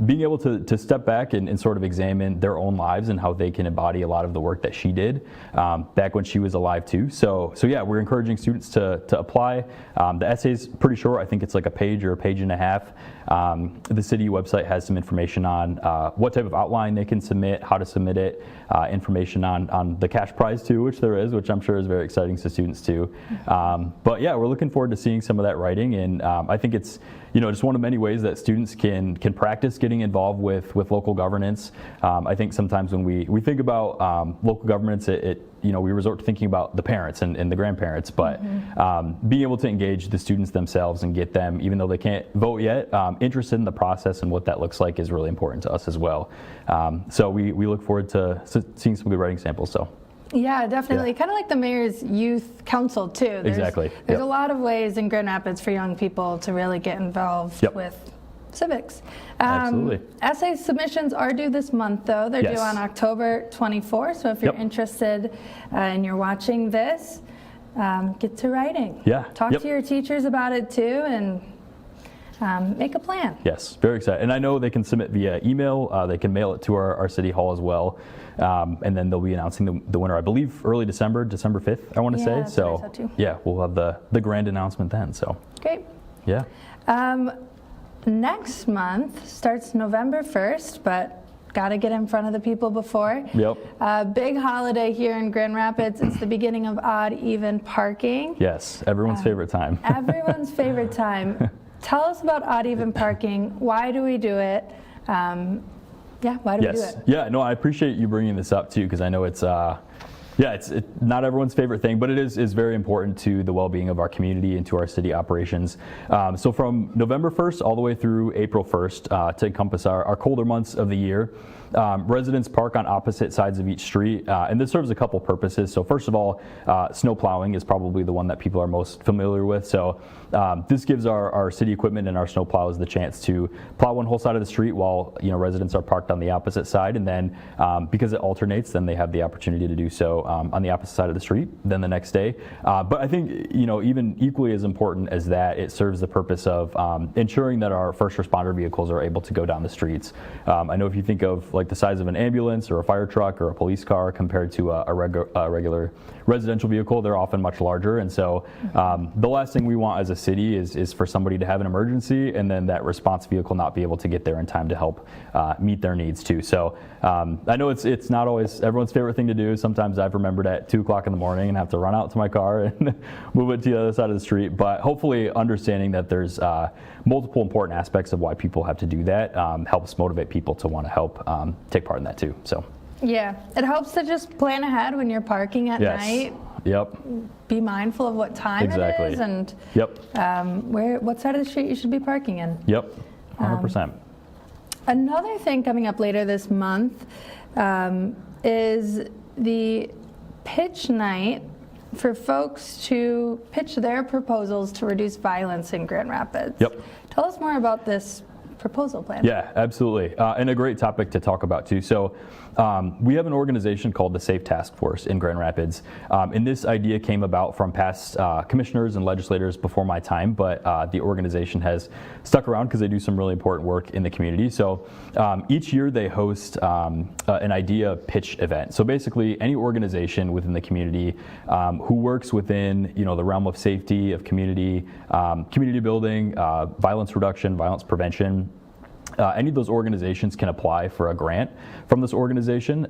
being able to step back and sort of examine their own lives and how they can embody a lot of the work that she did back when she was alive too. So yeah, we're encouraging students to apply. The essay's pretty short. I think it's like a page or a page and a half. The city website has some information on what type of outline they can submit, how to submit it, information on the cash prize too, which there is, which I'm sure is very exciting to students too. But yeah, we're looking forward to seeing some of that writing, and I think it's just one of many ways that students can practice getting involved with local governance. I think sometimes when we think about local governance, we resort to thinking about the parents and the grandparents, but being able to engage the students themselves and get them, even though they can't vote yet, interested in the process and what that looks like is really important to us as well. So we look forward to seeing some good writing samples. So. Yeah, definitely. Yeah. Kind of like the Mayor's Youth Council, too. There's a lot of ways in Grand Rapids for young people to really get involved with civics. Absolutely. Essay submissions are due this month, though. They're due on October 24th. So if you're interested and you're watching this, get to writing. Yeah. Talk to your teachers about it, too, and make a plan. Yes, very excited. And I know they can submit via email. They can mail it to our City Hall as well. And then they'll be announcing the winner, I believe, early December 5th, I want to say. So yeah, we'll have the grand announcement then. So great. Yeah. Next month starts November 1st, but got to get in front of the people before. Yep. Big holiday here in Grand Rapids. It's the beginning of odd even parking. Yes, everyone's favorite time. Everyone's favorite time. Tell us about odd even parking. Why do we do it? Why do we do it? Yeah, no, I appreciate you bringing this up too, because I know it's not everyone's favorite thing, but it is very important to the well-being of our community and to our city operations. So from November 1st all the way through April 1st, to encompass our colder months of the year, residents park on opposite sides of each street, and this serves a couple purposes. So first of all, snow plowing is probably the one that people are most familiar with. So this gives our city equipment and our snow plows the chance to plow one whole side of the street while residents are parked on the opposite side, and then because it alternates, then they have the opportunity to do so on the opposite side of the street then the next day. But I think even equally as important as that, it serves the purpose of ensuring that our first responder vehicles are able to go down the streets. I know if you think of like the size of an ambulance or a fire truck or a police car compared to a regular residential vehicle, they're often much larger, and so the last thing we want as a city is for somebody to have an emergency and then that response vehicle not be able to get there in time to help meet their needs too. So I know it's not always everyone's favorite thing to do. Sometimes I've remembered at 2 o'clock in the morning and have to run out to my car and move it to the other side of the street, but hopefully understanding that there's multiple important aspects of why people have to do that helps motivate people to want to help take part in that too. So yeah, it helps to just plan ahead when you're parking at night. Yep. Be mindful of what time it is and what side of the street you should be parking in. Yep, 100%. Another thing coming up later this month is the pitch night for folks to pitch their proposals to reduce violence in Grand Rapids. Yep. Tell us more about this proposal plan. Yeah, absolutely. And a great topic to talk about too. So we have an organization called the Safe Task Force in Grand Rapids. And this idea came about from past commissioners and legislators before my time, but the organization has stuck around because they do some really important work in the community. So each year they host an idea pitch event. So basically any organization within the community who works within the realm of safety, of community, community building, violence reduction, violence prevention, any of those organizations can apply for a grant from this organization,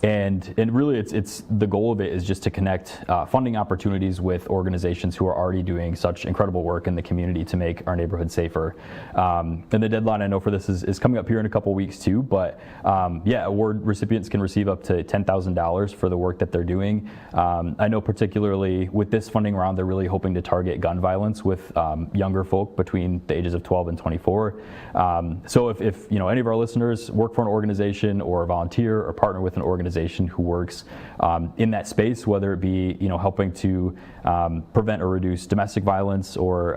and really it's the goal of it is just to connect funding opportunities with organizations who are already doing such incredible work in the community to make our neighborhood safer. And the deadline I know for this is coming up here in a couple weeks too, but award recipients can receive up to $10,000 for the work that they're doing. I know particularly with this funding round, they're really hoping to target gun violence with younger folk between the ages of 12 and 24. So if any of our listeners work for an organization or volunteer or partner with an organization who works in that space, whether it be helping to prevent or reduce domestic violence or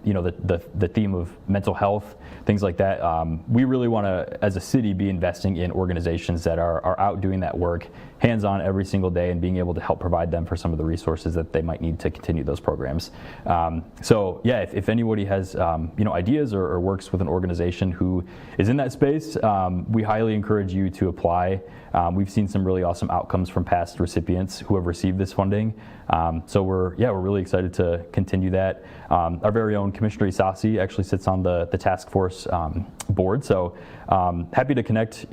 the theme of mental health, things like that, we really want to, as a city, be investing in organizations that are out doing that work hands-on every single day and being able to help provide them for some of the resources that they might need to continue those programs. If anybody has ideas or works with an organization who is in that space, we highly encourage you to apply. We've seen some really awesome outcomes from past recipients who have received this funding. So we're really excited to continue that. Our very own Commissioner Isasi actually sits on the task force board. So happy to connect,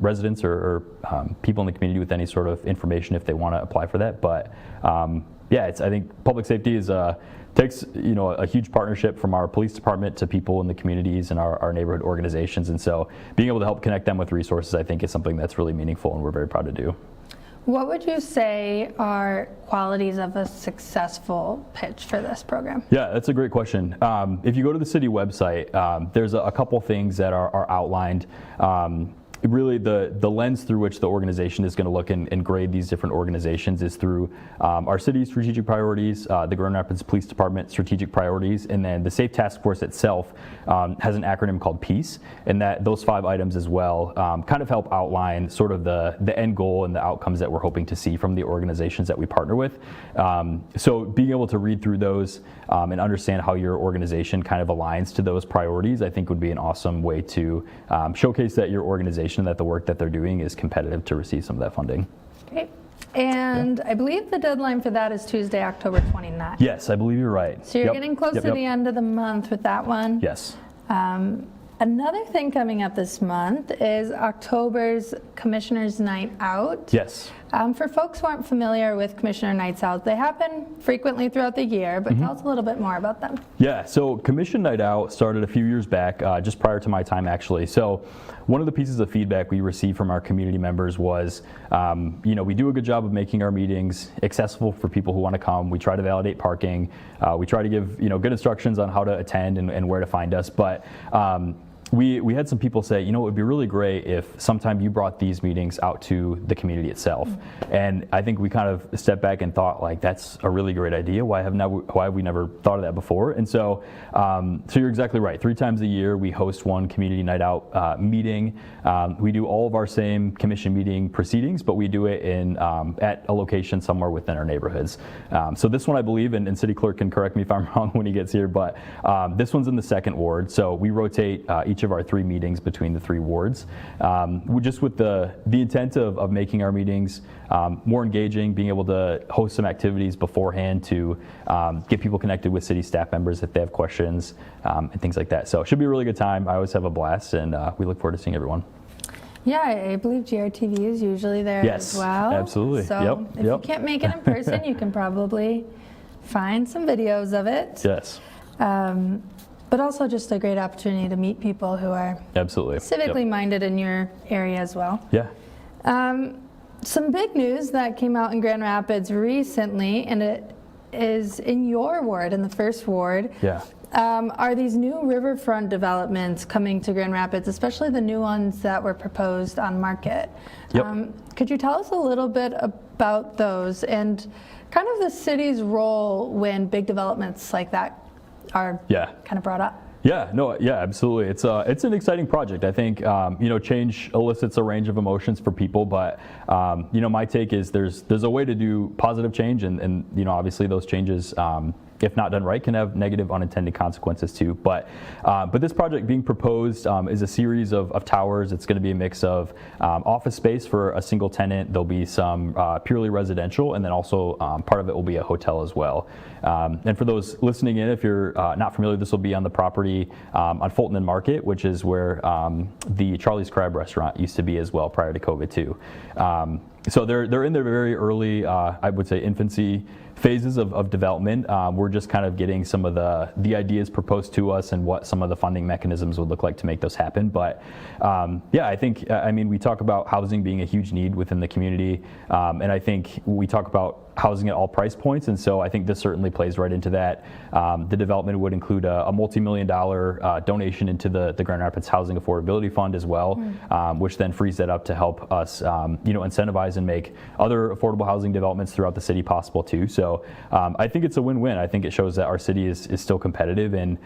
residents or people in the community with any sort of information if they want to apply for that. But I think public safety takes a huge partnership from our police department to people in the communities and our neighborhood organizations, and so being able to help connect them with resources, I think, is something that's really meaningful and we're very proud to do. What would you say are qualities of a successful pitch for this program? Yeah, that's a great question. If you go to the city website, there's a couple things that are outlined. Really, the lens through which the organization is going to look and grade these different organizations is through our city's strategic priorities, the Grand Rapids Police Department strategic priorities, and then the SAFE Task Force itself has an acronym called PEACE, and that those 5 items as well kind of help outline sort of the end goal and the outcomes that we're hoping to see from the organizations that we partner with. So being able to read through those and understand how your organization kind of aligns to those priorities, I think would be an awesome way to showcase that your organization, that the work that they're doing is competitive to receive some of that funding. Great. And I believe the deadline for that is Tuesday, October 29th. Yes, I believe you're right. So you're getting close to the end of the month with that one. Yes. Another thing coming up this month is October's Commissioner's Night Out. Yes. For folks who aren't familiar with Commissioner Nights Out, they happen frequently throughout the year, but tell us a little bit more about them. Yeah, so Commission Night Out started a few years back, just prior to my time actually. So one of the pieces of feedback we received from our community members was, we do a good job of making our meetings accessible for people who want to come. We try to validate parking. We try to give good instructions on how to attend and where to find us. But we had some people say, it would be really great if sometime you brought these meetings out to the community itself. And I think we kind of stepped back and thought, like, that's a really great idea. Why have we never thought of that before? And so you're exactly right. 3 times a year, we host one community night out meeting. We do all of our same commission meeting proceedings, but we do it at a location somewhere within our neighborhoods. So this one, I believe, and City Clerk can correct me if I'm wrong when he gets here, but this one's in the 2nd ward. So we rotate each of our 3 meetings between the 3 wards, just with the intent of making our meetings more engaging, being able to host some activities beforehand to get people connected with city staff members if they have questions and things like that. So it should be a really good time. I always have a blast, and we look forward to seeing everyone. Yeah, I believe GRTV is usually there as well. Yes, absolutely. So if you can't make it in person, you can probably find some videos of it. Yes. But also just a great opportunity to meet people who are civically minded in your area as well. Yeah. Some big news that came out in Grand Rapids recently, and it is in your ward, in the 1st ward. Yeah. Are these new riverfront developments coming to Grand Rapids, especially the new ones that were proposed on Market? Yep. Could you tell us a little bit about those and kind of the city's role when big developments like that are kind of brought up? Yeah, absolutely. It's an exciting project. I think change elicits a range of emotions for people, but my take is there's a way to do positive change, and obviously those changes, if not done right, can have negative unintended consequences too. But this project being proposed is a series of towers. It's going to be a mix of office space for a single tenant. There'll be some purely residential, and then also part of it will be a hotel as well. And for those listening in, if you're not familiar, this will be on the property on Fulton and Market, which is where the Charlie's Crab restaurant used to be as well prior to COVID too. So they're in their very early, I would say, infancy phases of development. We're just kind of getting some of the ideas proposed to us and what some of the funding mechanisms would look like to make those happen. But I think, we talk about housing being a huge need within the community, and I think we talk about housing at all price points, and so I think this certainly plays right into that. The development would include a multi-million-dollar donation into the Grand Rapids Housing Affordability Fund as well, which then frees that up to help us, incentivize and make other affordable housing developments throughout the city possible too. So I think it's a win-win. I think it shows that our city is still competitive, and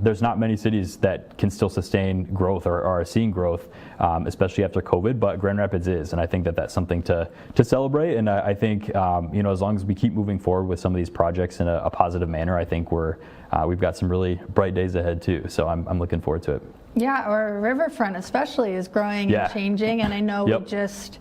there's not many cities that can still sustain growth or are seeing growth, especially after COVID, but Grand Rapids is, and I think that's something to celebrate. And I think as long as we keep moving forward with some of these projects in a positive manner, I think we've got some really bright days ahead too. So I'm looking forward to it. Yeah, or riverfront especially is growing and changing, and I know we just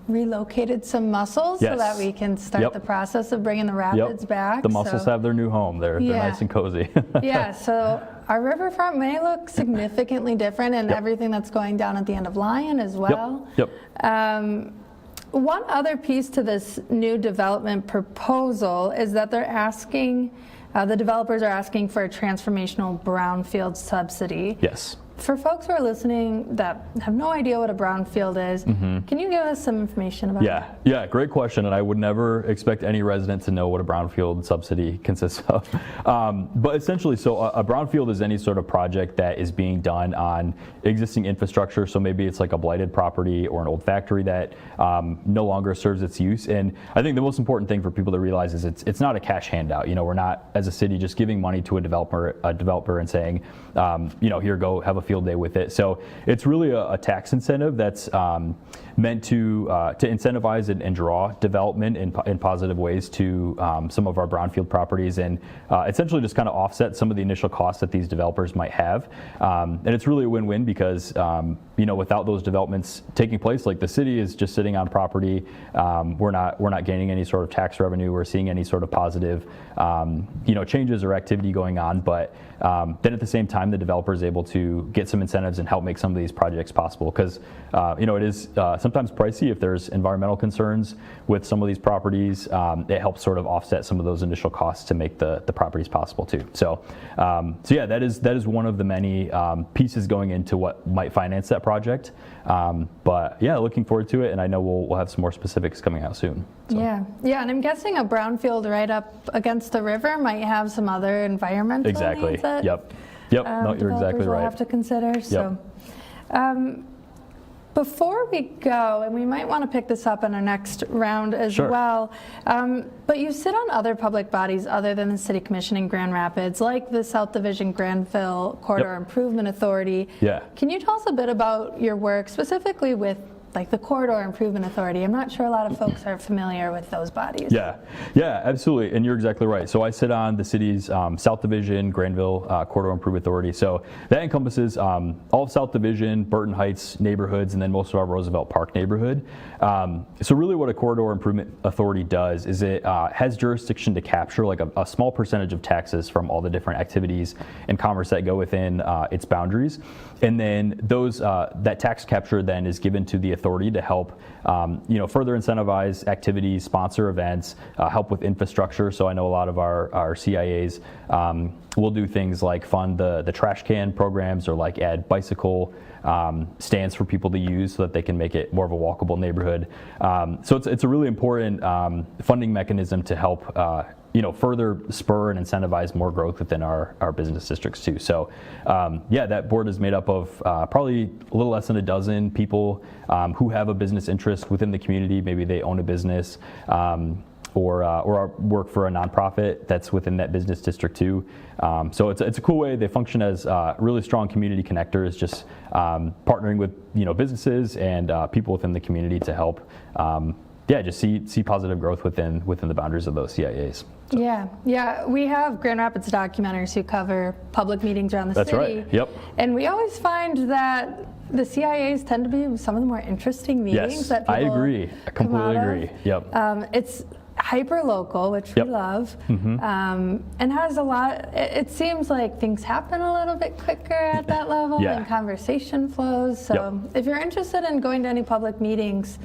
relocated some mussels so that we can start the process of bringing the rapids back. The mussels have their new home. They're nice and cozy. Yeah, so our riverfront may look significantly different, and everything that's going down at the end of Lyon as well. One other piece to this new development proposal is that they're asking, the developers are asking for a transformational brownfield subsidy. Yes. For folks who are listening that have no idea what a brownfield is, can you give us some information about that? Yeah, great question, and I would never expect any resident to know what a brownfield subsidy consists of. But essentially, so a brownfield is any sort of project that is being done on existing infrastructure, so maybe it's like a blighted property or an old factory that no longer serves its use. And I think the most important thing for people to realize is it's not a cash handout. You know, we're not, as a city, just giving money to a developer and saying, here, go have a field day with it. So it's really a tax incentive that's meant to incentivize and draw development in positive ways to some of our brownfield properties, and essentially just kind of offset some of the initial costs that these developers might have. And it's really a win-win because without those developments taking place, like the city is just sitting on property, we're not gaining any sort of tax revenue, we're seeing any sort of positive changes or activity going on, but then at the same time the developer is able to get some incentives and help make some of these projects possible, because it is sometimes pricey if there's environmental concerns with some of these properties. It helps sort of offset some of those initial costs to make the properties possible too. So yeah, that is one of the many pieces going into what might finance that project. But yeah, looking forward to it, and I know we'll have some more specifics coming out soon. So. Yeah, and I'm guessing a brownfield right up against the river might have some other environmental needs that Yep. No, you're exactly right. We'll have to consider. So, before we go, and we might want to pick this up in our next round as well, but you sit on other public bodies other than the City Commission in Grand Rapids, like the South Division Granville Corridor Improvement Authority. Can you tell us a bit about your work, specifically with like the Corridor Improvement Authority? I'm not sure a lot of folks are familiar with those bodies. Yeah, absolutely, and you're exactly right. So I sit on the city's South Division Granville Corridor Improvement Authority. So that encompasses all of South Division, Burton Heights neighborhoods, and then most of our Roosevelt Park neighborhood. So really what a Corridor Improvement Authority does is it has jurisdiction to capture like a small percentage of taxes from all the different activities and commerce that go within its boundaries. And then those that tax capture then is given to the authority to help further incentivize activities, sponsor events, help with infrastructure. So I know a lot of our CIAs will do things like fund the trash can programs, or like add bicycle stands for people to use so that they can make it more of a walkable neighborhood. So it's a really important funding mechanism to help further spur and incentivize more growth within our business districts too. So that board is made up of probably a little less than a dozen people who have a business interest within the community. Maybe they own a business or work for a nonprofit that's within that business district too. So it's a cool way. They function as really strong community connectors, just partnering with businesses and people within the community to help just see positive growth within the boundaries of those CIAs. So. Yeah, we have Grand Rapids documentaries who cover public meetings around the city. That's right, yep. And we always find that the CIAs tend to be some of the more interesting meetings that people I agree. I completely agree. Yep. It's hyper local, which we love, and has a lot. It seems like things happen a little bit quicker at that level, and conversation flows. So if you're interested in going to any public meetings,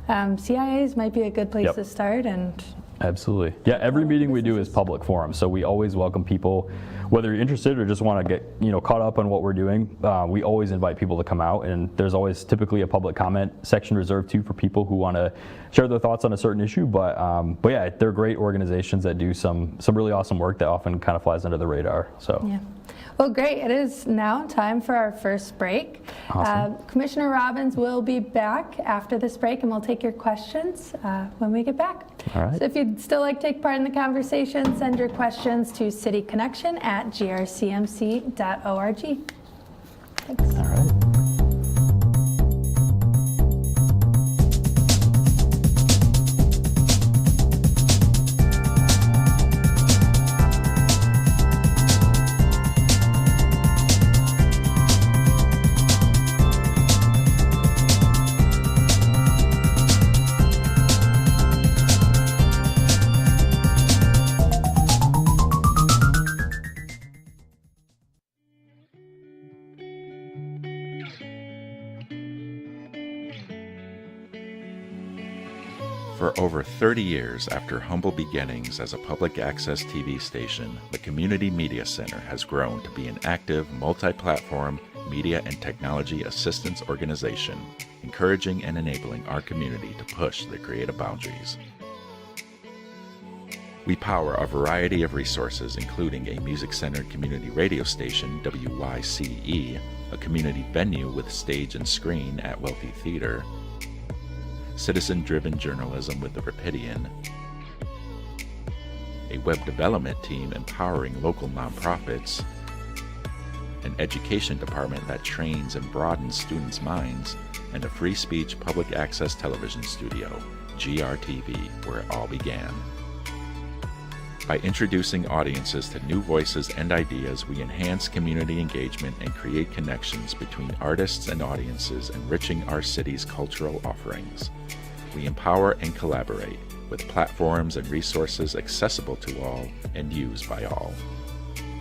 CIAs might be a good place to start. And absolutely. Yeah, every meeting we do is public forum, so we always welcome people, whether you're interested or just want to get caught up on what we're doing. We always invite people to come out, and there's always typically a public comment section reserved too for people who want to share their thoughts on a certain issue. But yeah, they're great organizations that do some really awesome work that often kind of flies under the radar. So. Yeah. Well, great. It is now time for our first break. Awesome. Commissioner Robbins will be back after this break, and we'll take your questions when we get back. All right. So if you'd still like to take part in the conversation, send your questions to cityconnection@grcmc.org. Thanks. All right. For over 30 years after humble beginnings as a public access TV station, the Community Media Center has grown to be an active, multi-platform media and technology assistance organization, encouraging and enabling our community to push the creative boundaries. We power a variety of resources, including a music-centered community radio station, WYCE, a community venue with stage and screen at Wealthy Theater, citizen-driven journalism with the Rapidian, a web development team empowering local nonprofits, an education department that trains and broadens students' minds, and a free speech public access television studio, GRTV, where it all began. By introducing audiences to new voices and ideas, we enhance community engagement and create connections between artists and audiences, enriching our city's cultural offerings. We empower and collaborate with platforms and resources accessible to all and used by all.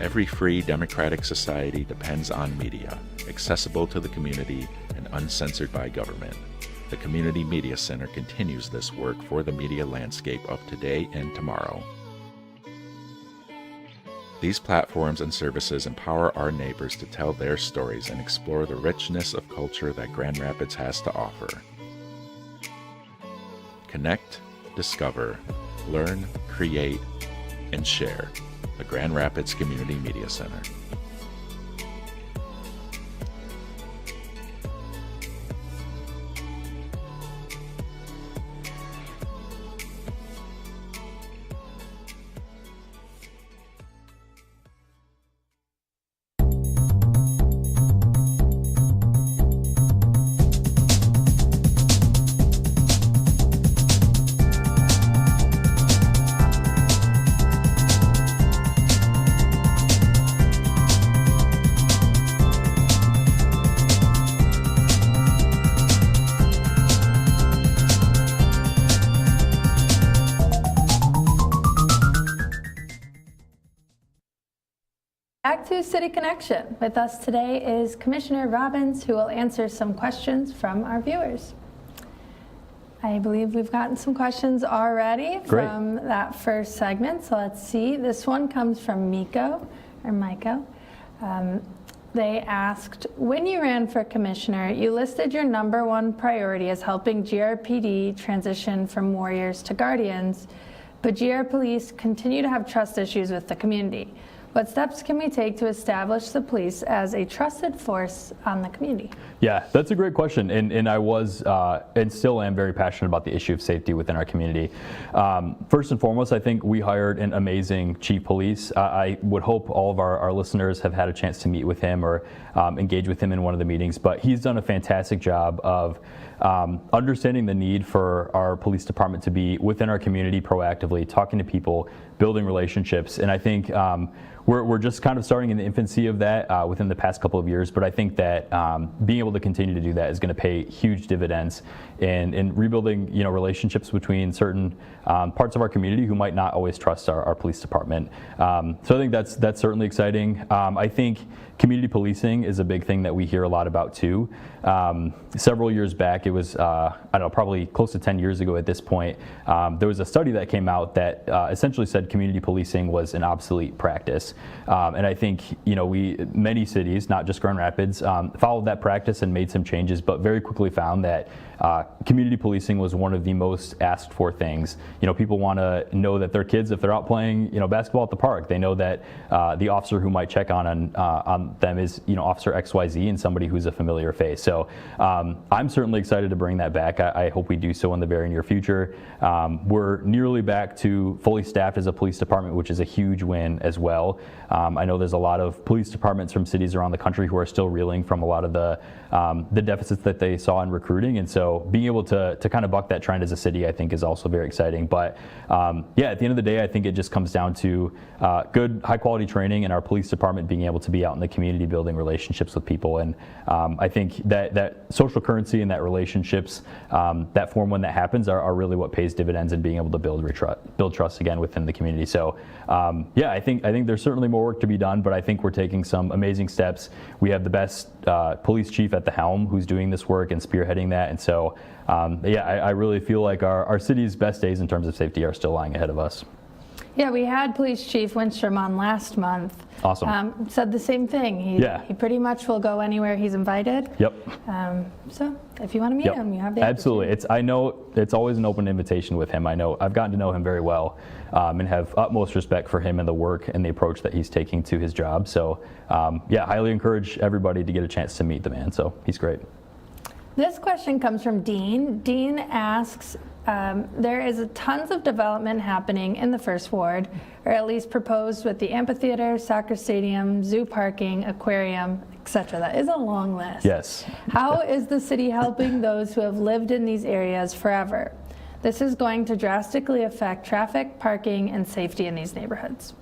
Every free democratic society depends on media, accessible to the community and uncensored by government. The Community Media Center continues this work for the media landscape of today and tomorrow. These platforms and services empower our neighbors to tell their stories and explore the richness of culture that Grand Rapids has to offer. Connect, discover, learn, create, and share. The Grand Rapids Community Media Center. Back to City Connection. With us today is Commissioner Robbins, who will answer some questions from our viewers. I believe we've gotten some questions already from that first segment, so let's see. This one comes from Miko. They asked, when you ran for commissioner, you listed your #1 priority as helping GRPD transition from warriors to guardians, but GR police continue to have trust issues with the community. What steps can we take to establish the police as a trusted force on the community? Yeah, that's a great question, and I was and still am very passionate about the issue of safety within our community. First and foremost, I think we hired an amazing chief police. I would hope all of our listeners have had a chance to meet with him or engage with him in one of the meetings, but he's done a fantastic job of understanding the need for our police department to be within our community proactively, talking to people, building relationships, and I think we're just kind of starting in the infancy of that within the past couple of years, but I think that being able to continue to do that is going to pay huge dividends in rebuilding, relationships between certain parts of our community who might not always trust our police department. So I think that's certainly exciting. I think community policing is a big thing that we hear a lot about too. Several years back, it was probably close to 10 years ago at this point, there was a study that came out that essentially said community policing was an obsolete practice. And I think, many cities, not just Grand Rapids, followed that practice and made some changes, but very quickly found that community policing was one of the most asked for things. People want to know that their kids, if they're out playing, basketball at the park, they know that the officer who might check on them is, Officer XYZ and somebody who's a familiar face. So I'm certainly excited to bring that back. I hope we do so in the very near future. We're nearly back to fully staffed as a police department, which is a huge win as well. I know there's a lot of police departments from cities around the country who are still reeling from a lot of the deficits that they saw in recruiting, and so being able to kind of buck that trend as a city, I think, is also very exciting. But at the end of the day, I think it just comes down to good, high-quality training and our police department being able to be out in the community building relationships with people. And I think that social currency and that relationships that form when that happens are really what pays dividends in being able to build trust again within the community. community. So yeah, I think there's certainly more work to be done, but I think we're taking some amazing steps. We have the best police chief at the helm who's doing this work and spearheading that. And so yeah, I really feel like our city's best days in terms of safety are still lying ahead of us. Yeah, we had Police Chief Winstrom on last month. Awesome. Said the same thing. He pretty much will go anywhere he's invited. Yep. So if you want to meet him, you have the Absolutely. I know it's always an open invitation with him. I know I've gotten to know him very well and have utmost respect for him and the work and the approach that he's taking to his job. So yeah, highly encourage everybody to get a chance to meet the man. So he's great. This question comes from Dean. Dean asks, there is tons of development happening in the First Ward, or at least proposed with the amphitheater, soccer stadium, zoo parking, aquarium, etc. That is a long list. Yes. How is the city helping those who have lived in these areas forever? This is going to drastically affect traffic, parking, and safety in these neighborhoods.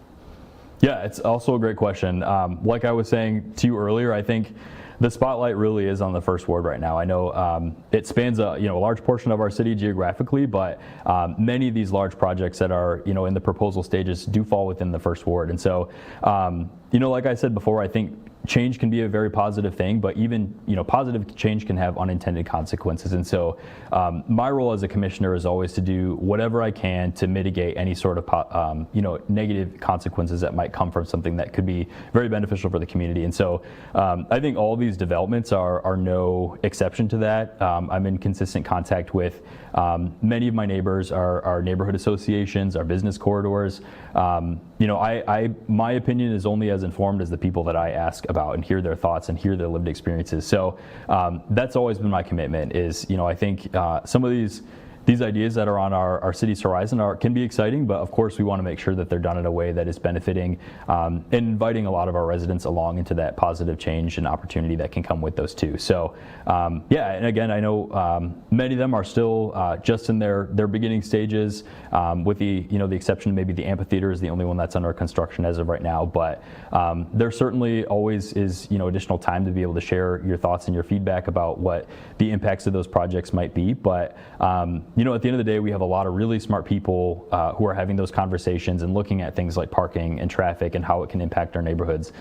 Yeah, it's also a great question. Like I was saying to you earlier, I think the spotlight really is on the First Ward right now. I know it spans a large portion of our city geographically, but many of these large projects that are in the proposal stages do fall within the First Ward. And so like I said before, I think change can be a very positive thing, but even positive change can have unintended consequences. And so my role as a commissioner is always to do whatever I can to mitigate any sort of negative consequences that might come from something that could be very beneficial for the community. And so I think all these developments are no exception to that. I'm in consistent contact with many of my neighbors, our neighborhood associations, our business corridors. My opinion is only as informed as the people that I ask about and hear their thoughts and hear their lived experiences. So that's always been my commitment is, I think some of these ideas that are on our city's horizon can be exciting, but of course we want to make sure that they're done in a way that is benefiting and inviting a lot of our residents along into that positive change and opportunity that can come with those too. So yeah, and again, I know many of them are still just in their beginning stages, with the exception of maybe the amphitheater is the only one that's under construction as of right now. But there certainly always is additional time to be able to share your thoughts and your feedback about what the impacts of those projects might be. But at the end of the day, we have a lot of really smart people who are having those conversations and looking at things like parking and traffic and how it can impact our neighborhoods.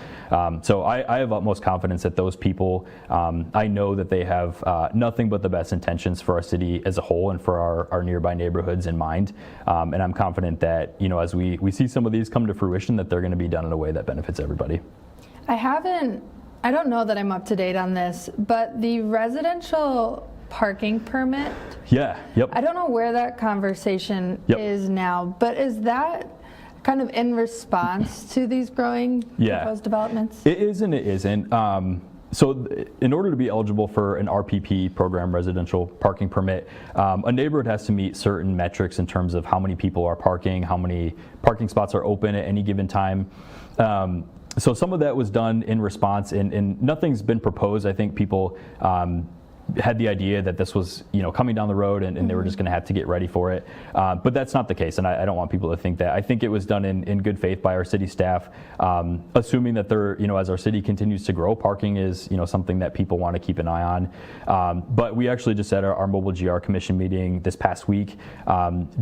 So I have utmost confidence that those people, I know that they have nothing but the best intentions for our city as a whole and for our nearby neighborhoods in mind. And I'm confident that, as we see some of these come to fruition, that they're going to be done in a way that benefits everybody. I don't know that I'm up to date on this, but the residential parking permit. Yeah, yep. I don't know where that conversation is now, but is that kind of in response to these growing proposed developments? It is and it isn't. So in order to be eligible for an RPP program, residential parking permit, a neighborhood has to meet certain metrics in terms of how many people are parking, how many parking spots are open at any given time. So some of that was done in response, and nothing's been proposed. I think people had the idea that this was coming down the road and they were just going to have to get ready for it, but that's not the case, and I don't want people to think that. I think it was done in good faith by our city staff, assuming that they're as our city continues to grow, parking is something that people want to keep an eye on. But we actually just at our mobile GR commission meeting this past week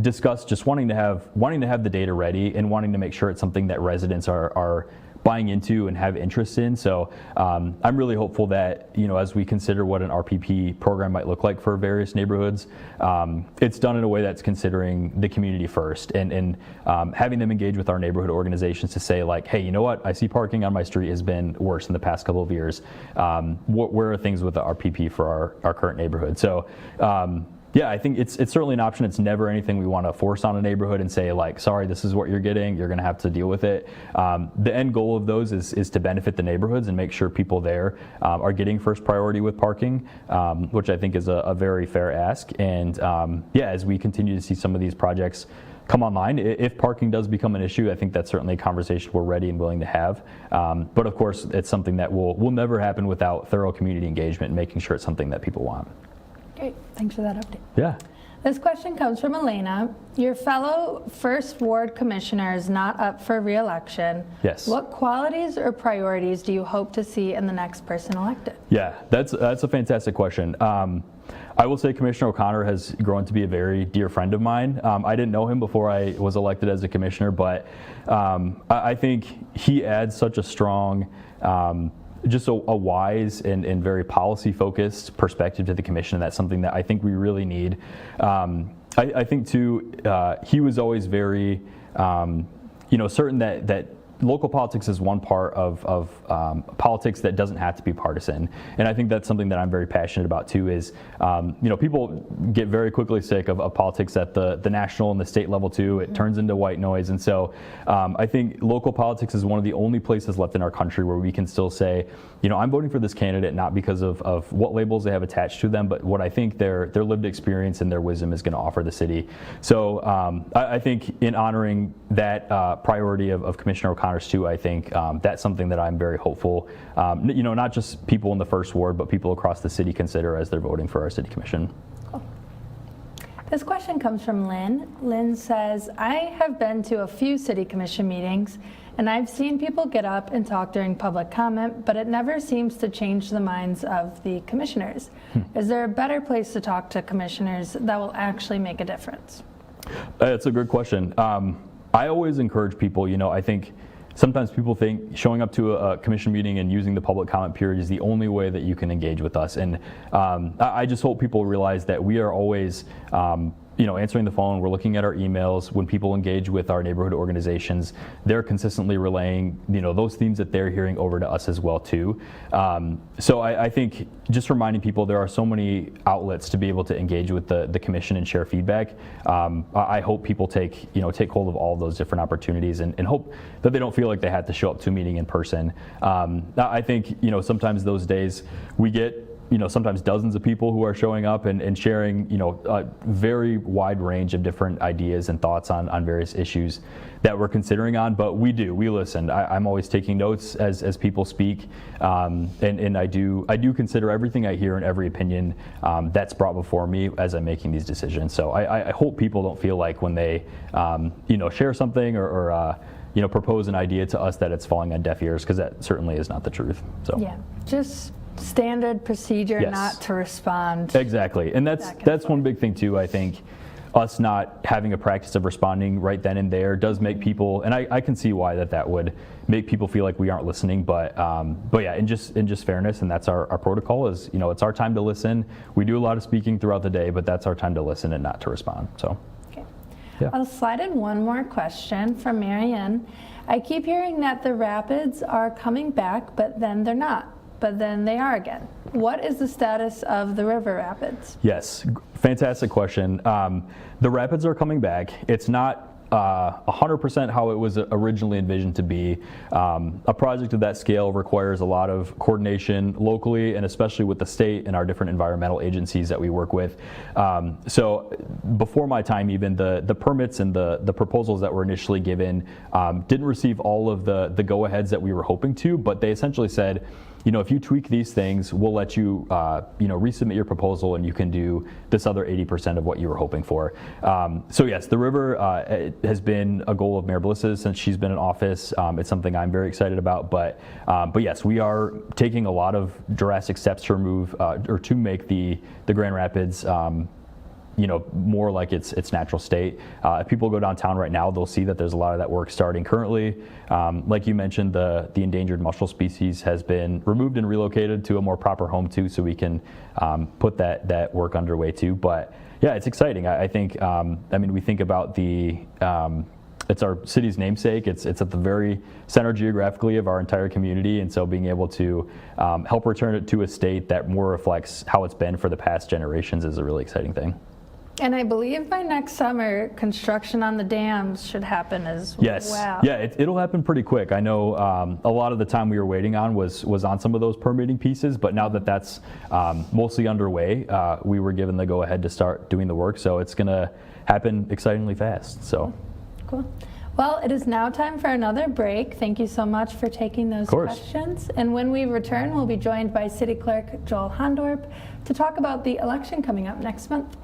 discussed just wanting to have the data ready and wanting to make sure it's something that residents are buying into and have interest in. So I'm really hopeful that, as we consider what an RPP program might look like for various neighborhoods, it's done in a way that's considering the community first and having them engage with our neighborhood organizations to say like, hey, you know what? I see parking on my street has been worse in the past couple of years. Where are things with the RPP for our current neighborhood? So yeah, I think it's certainly an option. It's never anything we want to force on a neighborhood and say like, sorry, this is what you're getting. You're going to have to deal with it. The end goal of those is to benefit the neighborhoods and make sure people there are getting first priority with parking, which I think is a very fair ask. And yeah, as we continue to see some of these projects come online, if parking does become an issue, I think that's certainly a conversation we're ready and willing to have. But of course, it's something that will never happen without thorough community engagement and making sure it's something that people want. Great, thanks for that update. Yeah. This question comes from Elena. Your fellow First Ward Commissioner is not up for re-election. Yes. What qualities or priorities do you hope to see in the next person elected? Yeah, that's a fantastic question. I will say Commissioner O'Connor has grown to be a very dear friend of mine. I didn't know him before I was elected as a commissioner, but I think he adds such a strong, just a wise and very policy-focused perspective to the commission. That's something that I think we really need. I think too, he was always very, certain that local politics is one part of politics that doesn't have to be partisan, and I think that's something that I'm very passionate about too. Is people get very quickly sick of politics at the national and the state level too. It turns into white noise, and so I think local politics is one of the only places left in our country where we can still say, I'm voting for this candidate not because of what labels they have attached to them, but what I think their lived experience and their wisdom is going to offer the city. So I think in honoring that priority of Commissioner O'Connor's too, I think that's something that I'm very hopeful, not just people in the First Ward, but people across the city consider as they're voting for our city commission. Cool. This question comes from Lynn. Lynn says, I have been to a few city commission meetings and I've seen people get up and talk during public comment, but it never seems to change the minds of the commissioners. Is there a better place to talk to commissioners that will actually make a difference? That's a good question. I always encourage people, I think sometimes people think showing up to a commission meeting and using the public comment period is the only way that you can engage with us. And I just hope people realize that we are always answering the phone. We're looking at our emails. When people engage with our neighborhood organizations, they're consistently relaying, those themes that they're hearing over to us as well too. So I think just reminding people there are so many outlets to be able to engage with the commission and share feedback. I hope people take hold of all of those different opportunities and hope that they don't feel like they had to show up to a meeting in person. I think, sometimes those days we get sometimes dozens of people who are showing up and sharing, a very wide range of different ideas and thoughts on various issues that we're considering on, but we listen. I'm always taking notes as people speak, and I do consider everything I hear and every opinion that's brought before me as I'm making these decisions. So I hope people don't feel like when they, share something or propose an idea to us that it's falling on deaf ears, because that certainly is not the truth. So yeah, just standard procedure, yes. Not to respond. Exactly, and that's one big thing too. I think us not having a practice of responding right then and there does make people, and I can see why that would make people feel like we aren't listening. But yeah, in just fairness, and that's our protocol is, it's our time to listen. We do a lot of speaking throughout the day, but that's our time to listen and not to respond. So. Okay. Yeah. I'll slide in one more question from Marianne. I keep hearing that the rapids are coming back, but then they're not. But then they are again. What is the status of the river rapids? Yes, fantastic question. The rapids are coming back. It's not 100% how it was originally envisioned to be. A project of that scale requires a lot of coordination locally and especially with the state and our different environmental agencies that we work with. So before my time even, the permits and the proposals that were initially given didn't receive all of the go-aheads that we were hoping to, but they essentially said, if you tweak these things, we'll let you, resubmit your proposal and you can do this other 80% of what you were hoping for. So yes, the river has been a goal of Mayor Bliss's since she's been in office. It's something I'm very excited about, but yes, we are taking a lot of drastic steps to remove or to make the Grand Rapids more like its natural state. If people go downtown right now, they'll see that there's a lot of that work starting currently. Like you mentioned, the endangered mussel species has been removed and relocated to a more proper home too, so we can put that work underway too. But yeah, it's exciting. I think, we think about it's our city's namesake. It's at the very center geographically of our entire community, and so being able to help return it to a state that more reflects how it's been for the past generations is a really exciting thing. And I believe by next summer, construction on the dams should happen as well. Yes. Yeah, it'll happen pretty quick. I know a lot of the time we were waiting on was on some of those permitting pieces, but now that that's mostly underway, we were given the go-ahead to start doing the work, so it's going to happen excitingly fast. So. Cool. Well, it is now time for another break. Thank you so much for taking those questions. And when we return, we'll be joined by City Clerk Joel Hondorp to talk about the election coming up next month.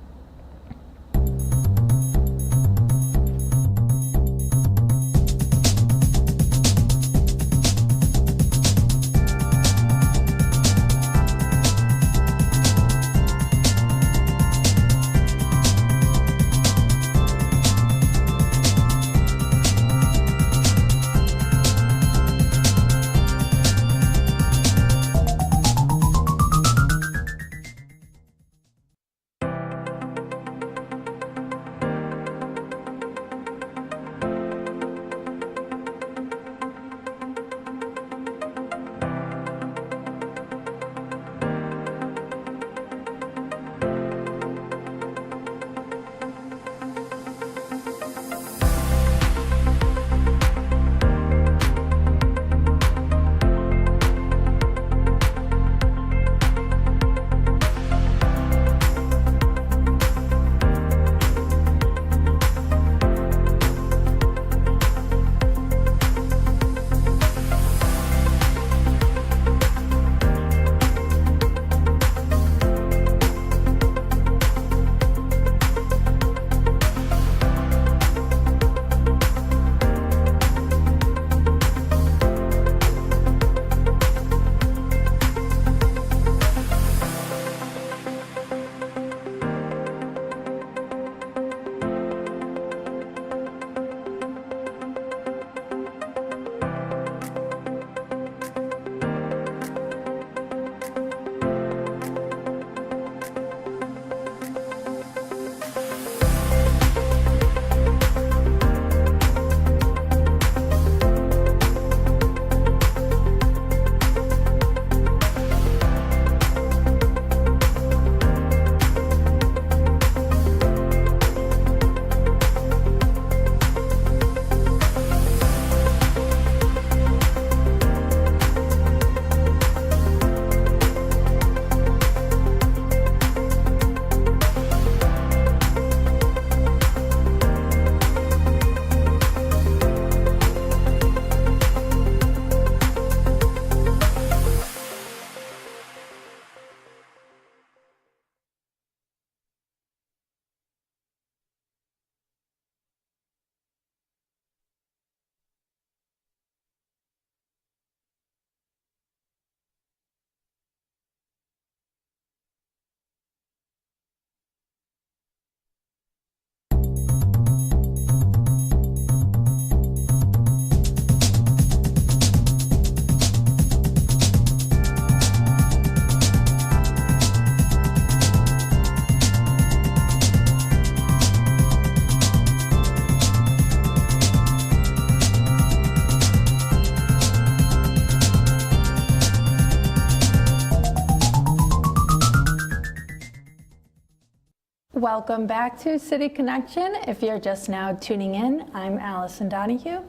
Welcome back to City Connection. If you're just now tuning in, I'm Allison Donahue,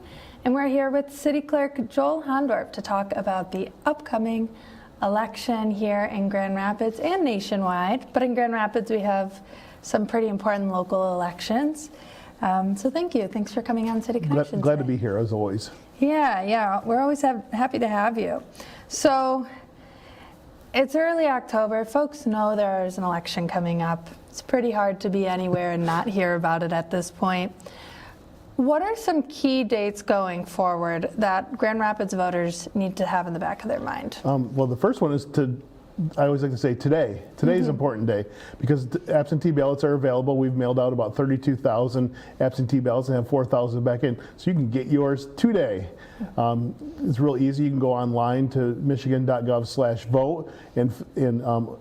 and we're here with City Clerk Joel Hondorp to talk about the upcoming election here in Grand Rapids and nationwide. But in Grand Rapids, we have some pretty important local elections. So thank you. Thanks for coming on City Connection. Glad to be here, as always. Yeah. We're always happy to have you. So it's early October. Folks know there's an election coming up. It's pretty hard to be anywhere and not hear about it at this point. What are some key dates going forward that Grand Rapids voters need to have in the back of their mind? Well, the first one is I always like to say today. Today's an important day because absentee ballots are available. We've mailed out about 32,000 absentee ballots and have 4,000 back in. So you can get yours today. It's real easy. You can go online to michigan.gov/vote and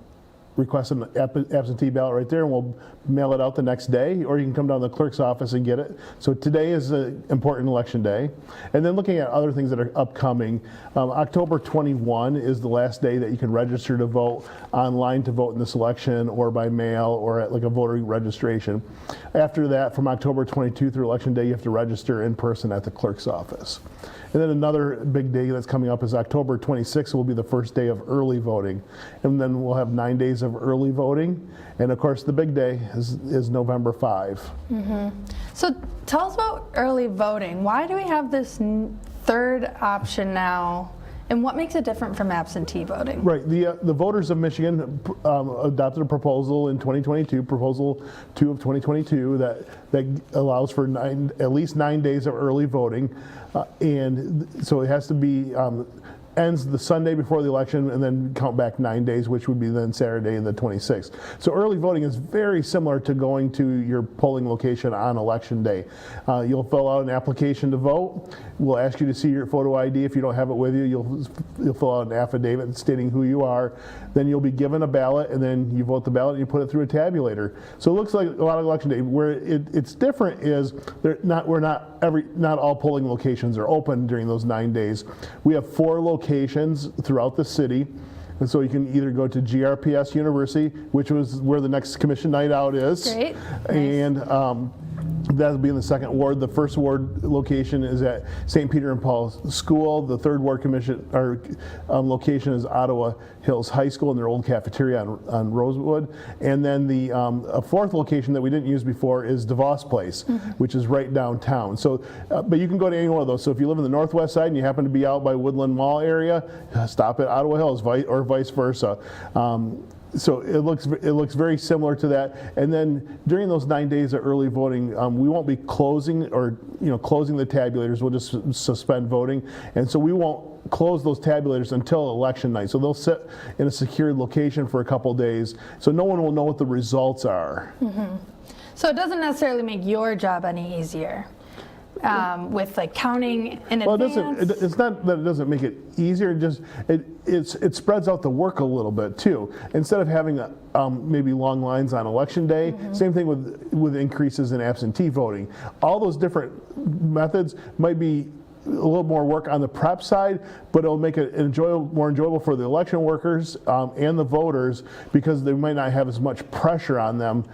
request an absentee ballot right there, and we'll mail it out the next day, or you can come down to the clerk's office and get it. So today is an important election day. And then looking at other things that are upcoming, October 21 is the last day that you can register to vote online to vote in this election, or by mail, or at like a voter registration. After that, from October 22 through election day, you have to register in person at the clerk's office. And then another big day that's coming up is October 26th will be the first day of early voting. And then we'll have 9 days of early voting. And of course, the big day is November 5. So tell us about early voting. Why do we have this third option now? And what makes it different from absentee voting? Right. The voters of Michigan adopted a proposal in 2022, Proposal 2 of 2022, that allows for at least 9 days of early voting. And so it has to be ends the Sunday before the election and then count back 9 days, which would be then Saturday the 26th. So early voting is very similar to going to your polling location on election day. You'll fill out an application to vote. We'll ask you to see your photo ID. If you don't have it with you, you'll fill out an affidavit stating who you are. Then you'll be given a ballot, and then you vote the ballot and you put it through a tabulator. So it looks like a lot of election day. Where it's different is not all polling locations are open during those 9 days. We have 4 locations throughout the city. And so you can either go to GRPS University, which was where the next commission night out is. Great. And that'll be in the 2nd ward. The 1st ward location is at St. Peter and Paul School. The 3rd ward location is Ottawa Hills High School in their old cafeteria on Rosewood. And then the a 4th location that we didn't use before is DeVos Place, which is right downtown. So, but you can go to any one of those. So if you live in the northwest side and you happen to be out by Woodland Mall area, stop at Ottawa Hills, or vice versa. So it looks very similar to that. And then during those 9 days of early voting, we won't be closing the tabulators. We'll just suspend voting, and so we won't close those tabulators until election night. So they'll sit in a secured location for a couple days, so no one will know what the results are. So it doesn't necessarily make your job any easier. With like counting in advance? It's not that it doesn't make it easier. It spreads out the work a little bit too. Instead of having maybe long lines on election day, same thing with increases in absentee voting. All those different methods might be a little more work on the prep side, but it'll make it more enjoyable for the election workers and the voters, because they might not have as much pressure on them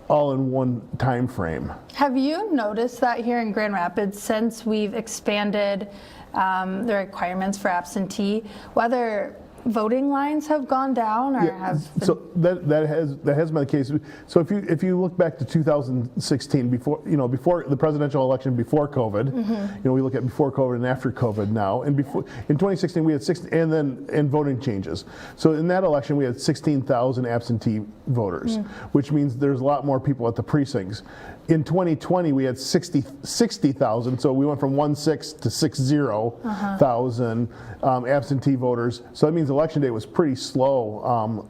all in one time frame. Have you noticed that here in Grand Rapids, since we've expanded the requirements for absentee, whether voting lines have gone down or have been... So that has been the case. So if you look back to 2016, before the presidential election before COVID, we look at before COVID and after COVID now. And in 2016 we had 16, and voting changes. So in that election we had 16,000 absentee voters, which means there's a lot more people at the precincts. In 2020 we had 60,000, so we went from 16 to 60,000 absentee voters. So that means election day was pretty slow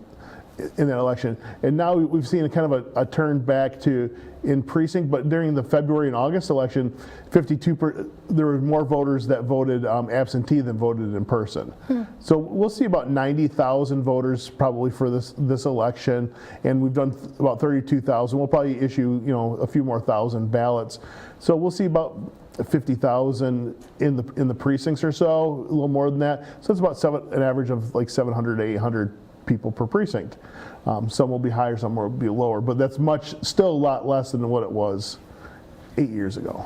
in that election. And now we've seen a kind of a turn back to in precinct, but during the February and August election, there were more voters that voted absentee than voted in person. So we'll see about 90,000 voters probably for this election, and we've done about 32,000. We'll probably issue a few more thousand ballots. So we'll see about 50,000 in the precincts or so, a little more than that. So it's about an average of like 700 to 800 people per precinct. Some will be higher, some will be lower, but that's still a lot less than what it was 8 years ago.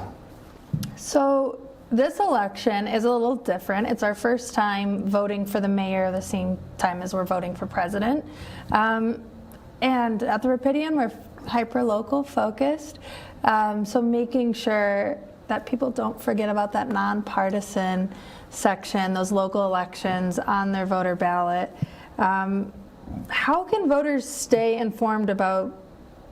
So this election is a little different. It's our first time voting for the mayor the same time as we're voting for president. And at the Rapidian, we're hyper-local focused. So making sure that people don't forget about that nonpartisan section, those local elections on their voter ballot. How can voters stay informed about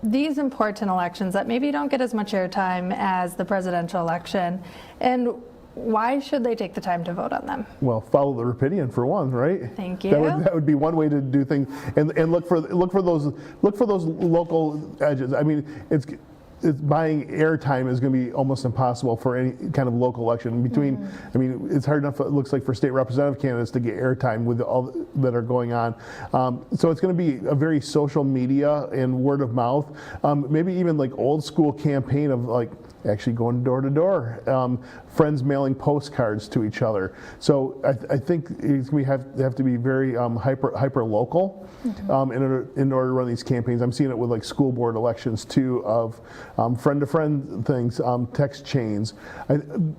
these important elections that maybe don't get as much airtime as the presidential election, and why should they take the time to vote on them? Well, follow the Rapidian for one, right? Thank you. That would be one way to do things, and look for those local edges. I mean, it's buying airtime is going to be almost impossible for any kind of local election. I mean, it's hard enough, it looks like, for state representative candidates to get airtime with all that are going on. So it's going to be a very social media and word of mouth, maybe even like old school campaign of like actually going door to door, friends mailing postcards to each other. So I think we have to be very hyper local in order to run these campaigns. I'm seeing it with like school board elections too, of friend to friend things, text chains.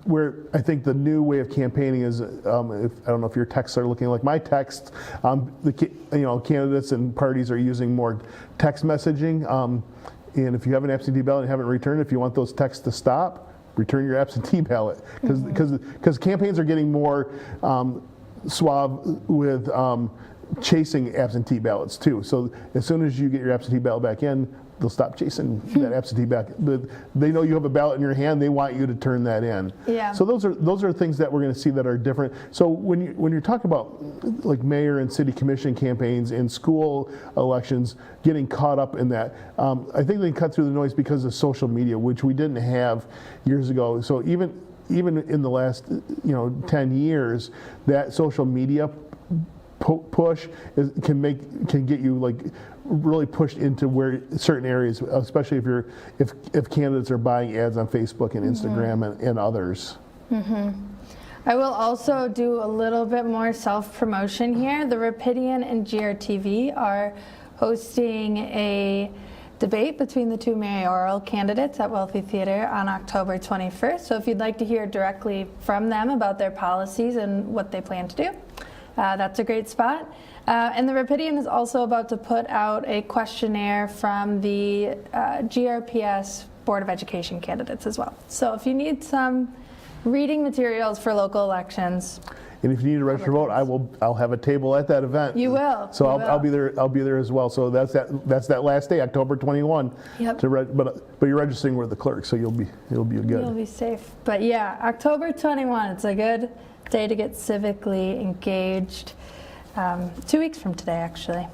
Where I think the new way of campaigning is, I don't know if your texts are looking like my texts. Candidates and parties are using more text messaging. And if you have an absentee ballot and haven't returned, if you want those texts to stop, return your absentee ballot. Because campaigns are getting more suave with chasing absentee ballots too. So as soon as you get your absentee ballot back in, they'll stop chasing that absentee ballot. They know you have a ballot in your hand. They want you to turn that in. Yeah. So those are things that we're going to see that are different. So when you're talking about like mayor and city commission campaigns and school elections, getting caught up in that, I think they cut through the noise because of social media, which we didn't have years ago. So even in the last 10 years, that social media push can get you like really pushed into where certain areas, especially if candidates are buying ads on Facebook and Instagram and others. I will also do a little bit more self-promotion here. The Rapidian and GRTV are hosting a debate between the two mayoral candidates at Wealthy Theater on October 21st. So if you'd like to hear directly from them about their policies and what they plan to do, that's a great spot. And the Rapidian is also about to put out a questionnaire from the GRPS Board of Education candidates as well. So if you need some reading materials for local elections. And if you need to register to vote, I'll have a table at that event. You will. So I'll be there. I'll be there as well. So that's that last day, October 21. Yep. But you're registering with the clerk, so it'll be good. You'll be safe. But yeah, October 21. It's a good day to get civically engaged. 2 weeks from today, actually.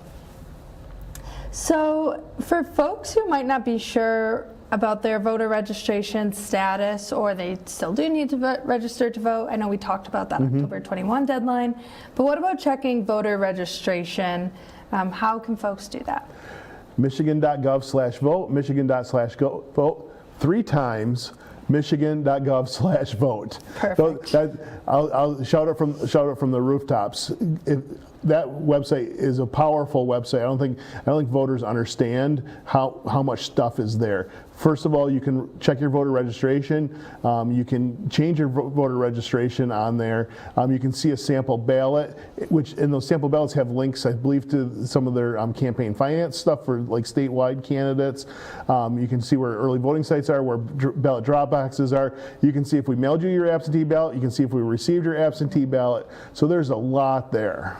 So for folks who might not be sure about their voter registration status, or they still do need to register to vote, I know we talked about that October 21 deadline, but what about checking voter registration? How can folks do that? Michigan.gov/vote, Michigan./vote, 3 times. Michigan.gov/vote. Perfect. I'll shout it from the rooftops. That website is a powerful website. I don't think voters understand how much stuff is there. First of all, you can check your voter registration. You can change your voter registration on there. You can see a sample ballot, and those sample ballots have links, I believe, to some of their campaign finance stuff for like statewide candidates. You can see where early voting sites are, where ballot drop boxes are. You can see if we mailed you your absentee ballot. You can see if we received your absentee ballot. So there's a lot there.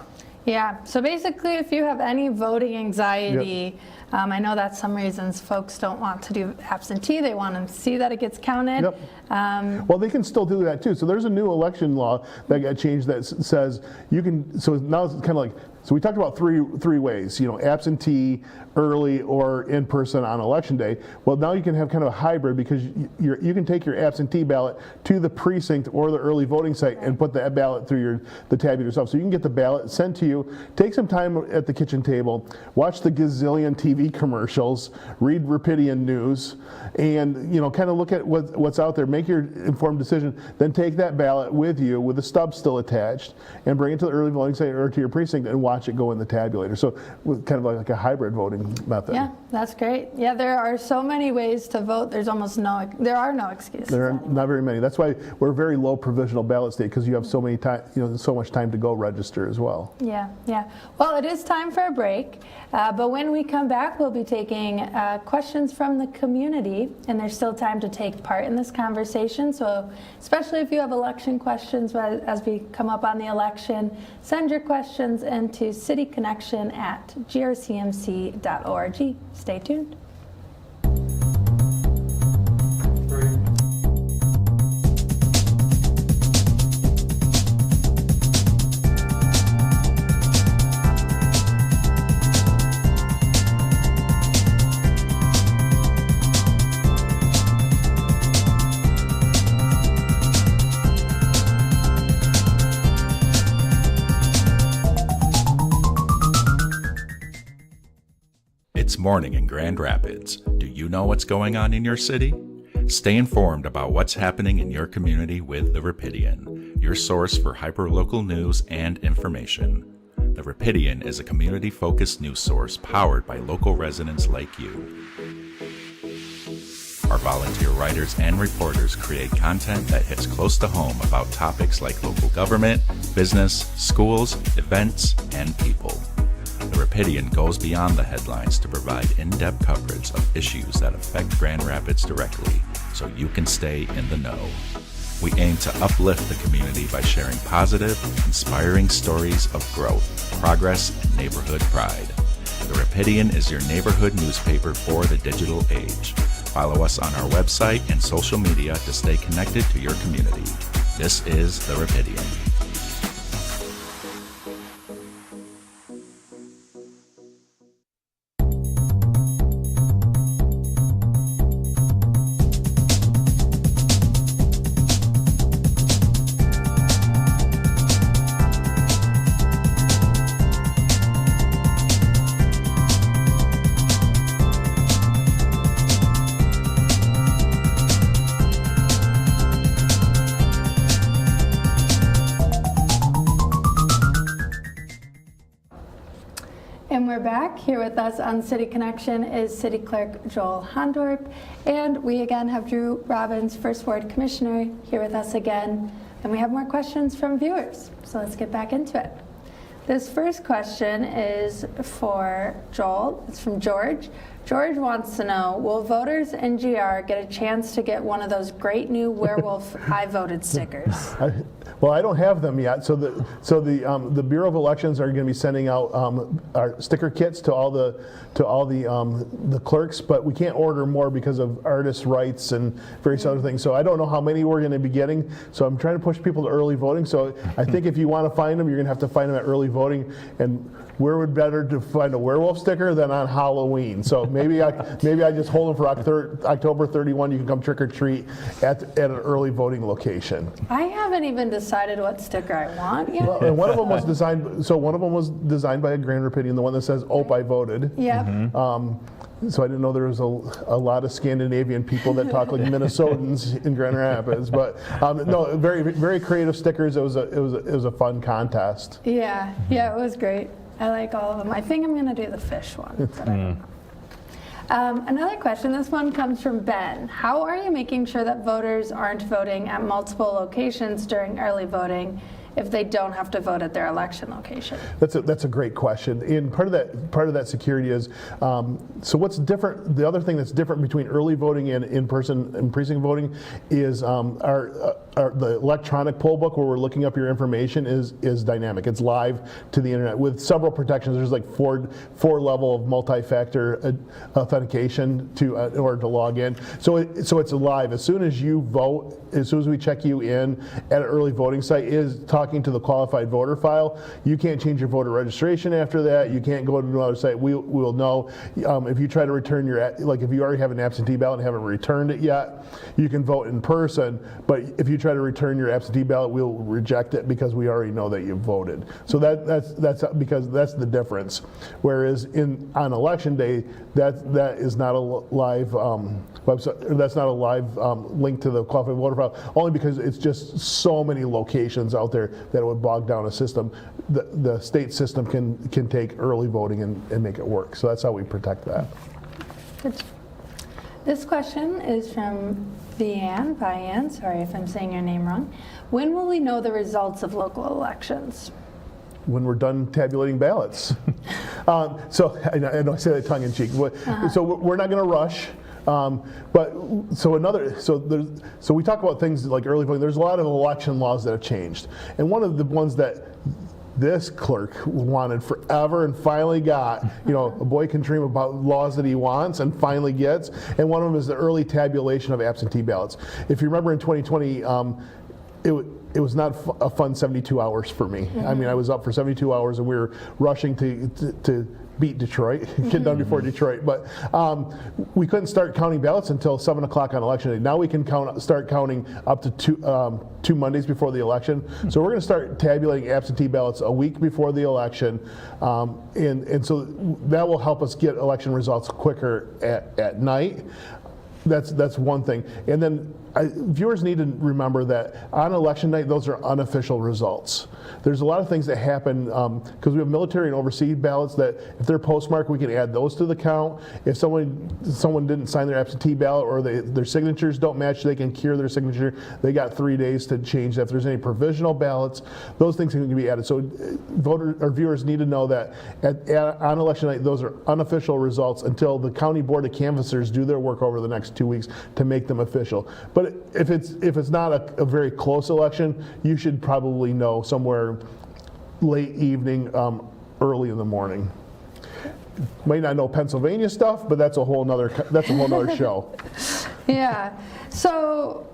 Yeah, so basically if you have any voting anxiety, I know that some reasons folks don't want to do absentee, they want to see that it gets counted. Well, they can still do that too. So there's a new election law that got changed that says you can, so now it's kind of like, so we talked about three ways, absentee, early, or in person on election day. Well, now you can have kind of a hybrid, because you can take your absentee ballot to the precinct or the early voting site and put that ballot through the tab yourself. So you can get the ballot sent to you, take some time at the kitchen table, watch the gazillion TV commercials, read Rapidian news, and kind of look at what's out there, make your informed decision, then take that ballot with you with the stub still attached and bring it to the early voting site or to your precinct and watch watch it go in the tabulator. So with kind of like a hybrid voting method. Yeah, that's great. Yeah, there are so many ways to vote. There are no excuses. There are not very many. That's why we're a very low provisional ballot state, because you have so many time, so much time to go register as well. Yeah. Well, it is time for a break, but when we come back, we'll be taking questions from the community, and there's still time to take part in this conversation. So especially if you have election questions as we come up on the election, send your questions into cityconnection@grcmc.org. Stay tuned. It's morning in Grand Rapids. Do you know what's going on in your city? Stay informed about what's happening in your community with The Rapidian, your source for hyperlocal news and information. The Rapidian is a community-focused news source powered by local residents like you. Our volunteer writers and reporters create content that hits close to home about topics like local government, business, schools, events, and people. The Rapidian goes beyond the headlines to provide in-depth coverage of issues that affect Grand Rapids directly, so you can stay in the know. We aim to uplift the community by sharing positive, inspiring stories of growth, progress, and neighborhood pride. The Rapidian is your neighborhood newspaper for the digital age. Follow us on our website and social media to stay connected to your community. This is The Rapidian. And we're back. Here with us on City Connection is City Clerk Joel Hondorp, and we again have Drew Robbins, First Ward Commissioner, here with us again. And we have more questions from viewers, so let's get back into it. This first question is for Joel. It's from George. George wants to know, will voters in GR get a chance to get one of those great new werewolf I voted stickers? Well, I don't have them yet. So the Bureau of Elections are going to be sending out our sticker kits to all the clerks, but we can't order more because of artists' rights and various other things. So I don't know how many we're going to be getting. So I'm trying to push people to early voting. So I think if you want to find them, you're going to have to find them at early voting. And where would better to find a werewolf sticker than on Halloween? So maybe I just hold them for October 31. You can come trick or treat at an early voting location. I haven't even decided what sticker I want yet. Well, and one of them was designed. So one of them was designed by a Grand Rapidian, the one that says "Ope, I voted." Yeah. So I didn't know there was a lot of Scandinavian people that talk like Minnesotans in Grand Rapids, but no, very very creative stickers. It was a fun contest. Yeah, it was great. I like all of them. I think I'm going to do the fish one. But I don't know. Another question, this one comes from Ben. How are you making sure that voters aren't voting at multiple locations during early voting if they don't have to vote at their election location? That's a great question. And part of that security is, so what's different, the other thing that's different between early voting and in-person and precinct voting is the electronic poll book where we're looking up your information is dynamic. It's live to the internet with several protections. There's like four level of multi-factor authentication in order to log in. So it's live. As soon as you vote, as soon as we check you in at an early voting site, is talking to the qualified voter file. You can't change your voter registration after that. You can't go to another site. We will know. If you try to return if you already have an absentee ballot and haven't returned it yet, you can vote in person. But if you try try to return your absentee ballot, we'll reject it because we already know that you voted. So that's because that's the difference. Whereas on election day, that is not a live website. That's not a live link to the qualified voter file. Only because it's just so many locations out there that it would bog down a system. The state system can take early voting and make it work. So that's how we protect that. Good. This question is from Vianne, sorry if I'm saying your name wrong. When will we know the results of local elections? When we're done tabulating ballots. So I know I say that tongue in cheek. So we're not going to rush. So we talk about things like early voting. There's a lot of election laws that have changed, and one of the ones that this clerk wanted forever and finally got, a boy can dream about laws that he wants and finally gets, and one of them is the early tabulation of absentee ballots. If you remember in 2020, it was not a fun 72 hours for me. I mean, I was up for 72 hours and we were rushing to beat Detroit, get done before Detroit. But we couldn't start counting ballots until 7 o'clock on election day. Now we can start counting up to two Mondays before the election. So we're going to start tabulating absentee ballots a week before the election. And so that will help us get election results quicker at night. That's one thing. And then viewers need to remember that on election night, those are unofficial results. There's a lot of things that happen because we have military and overseas ballots that if they're postmarked, we can add those to the count. If someone didn't sign their absentee ballot or their signatures don't match, they can cure their signature. They got 3 days to change that. If there's any provisional ballots, those things can be added. So viewers need to know that on election night, those are unofficial results until the county board of canvassers do their work over the next 2 weeks to make them official. But if it's not a very close election, you should probably know somewhere late evening, early in the morning. Might not know Pennsylvania stuff, but that's a whole nother show. Yeah. So,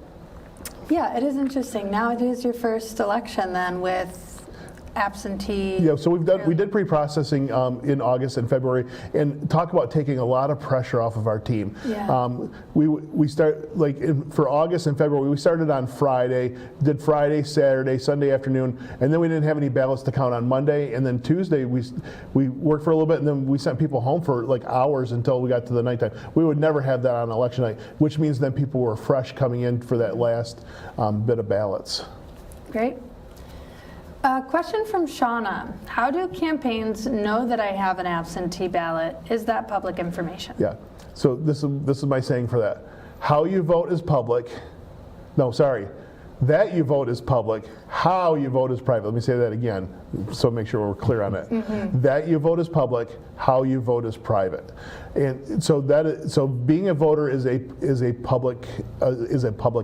yeah, it is interesting. Now it is your first election then with absentee. Yeah, so we did pre-processing in August and February, and talk about taking a lot of pressure off of our team. Yeah. We start for August and February. We started on Friday, did Friday, Saturday, Sunday afternoon, and then we didn't have any ballots to count on Monday. And then Tuesday we worked for a little bit, and then we sent people home for hours until we got to the nighttime. We would never have that on election night, which means then people were fresh coming in for that last bit of ballots. Great. Question from Shauna. How do campaigns know that I have an absentee ballot? Is that public information? Yeah. So this is my saying for that. How you vote is public. No, sorry. That you vote is public. How you vote is private. Let me say that again, so make sure we're clear on it. Mm-hmm. That you vote is public. How you vote is private. And so being a voter is a public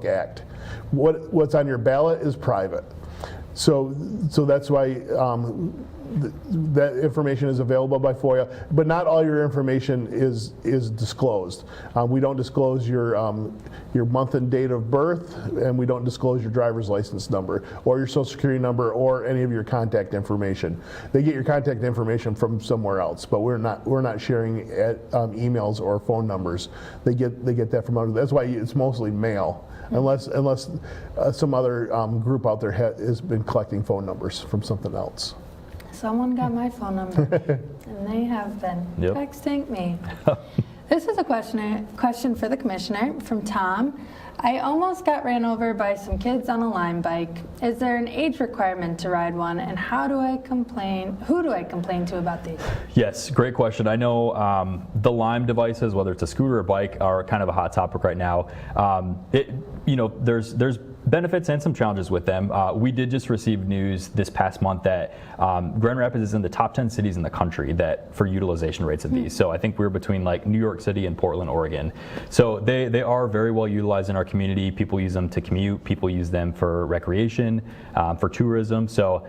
act. What's on your ballot is private. So that's why that information is available by FOIA, but not all your information is disclosed. We don't disclose your month and date of birth, and we don't disclose your driver's license number or your social security number or any of your contact information. They get your contact information from somewhere else, but we're not sharing emails or phone numbers. They get that from others. That's why it's mostly mail. Unless some other group out there has been collecting phone numbers from something else. Someone got my phone number, and they have been texting me. This is a question for the commissioner from Tom. I almost got ran over by some kids on a Lime bike. Is there an age requirement to ride one, and how do I complain? Who do I complain to about these? Yes, great question. I know the Lime devices, whether it's a scooter or bike, are kind of a hot topic right now. There's benefits and some challenges with them. We did just receive news this past month that Grand Rapids is in the top 10 cities in the country for utilization rates of these. So I think we're between New York City and Portland, Oregon. So they are very well utilized in our community. People use them to commute. People use them for recreation, for tourism. So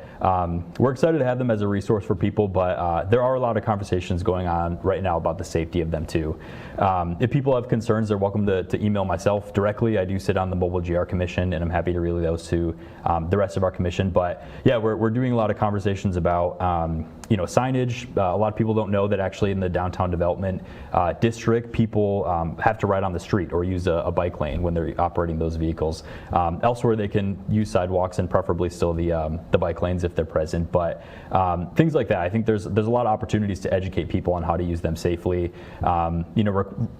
we're excited to have them as a resource for people, but there are a lot of conversations going on right now about the safety of them too. If people have concerns, they're welcome to email myself directly. I do sit on the Mobile GR Commission, and I'm I'm happy to relay those to the rest of our commission. But yeah, we're doing a lot of conversations about signage. A lot of people don't know that actually in the downtown development district, people have to ride on the street or use a bike lane when they're operating those vehicles. Elsewhere, they can use sidewalks and preferably still the bike lanes if they're present. But things like that, I think there's a lot of opportunities to educate people on how to use them safely.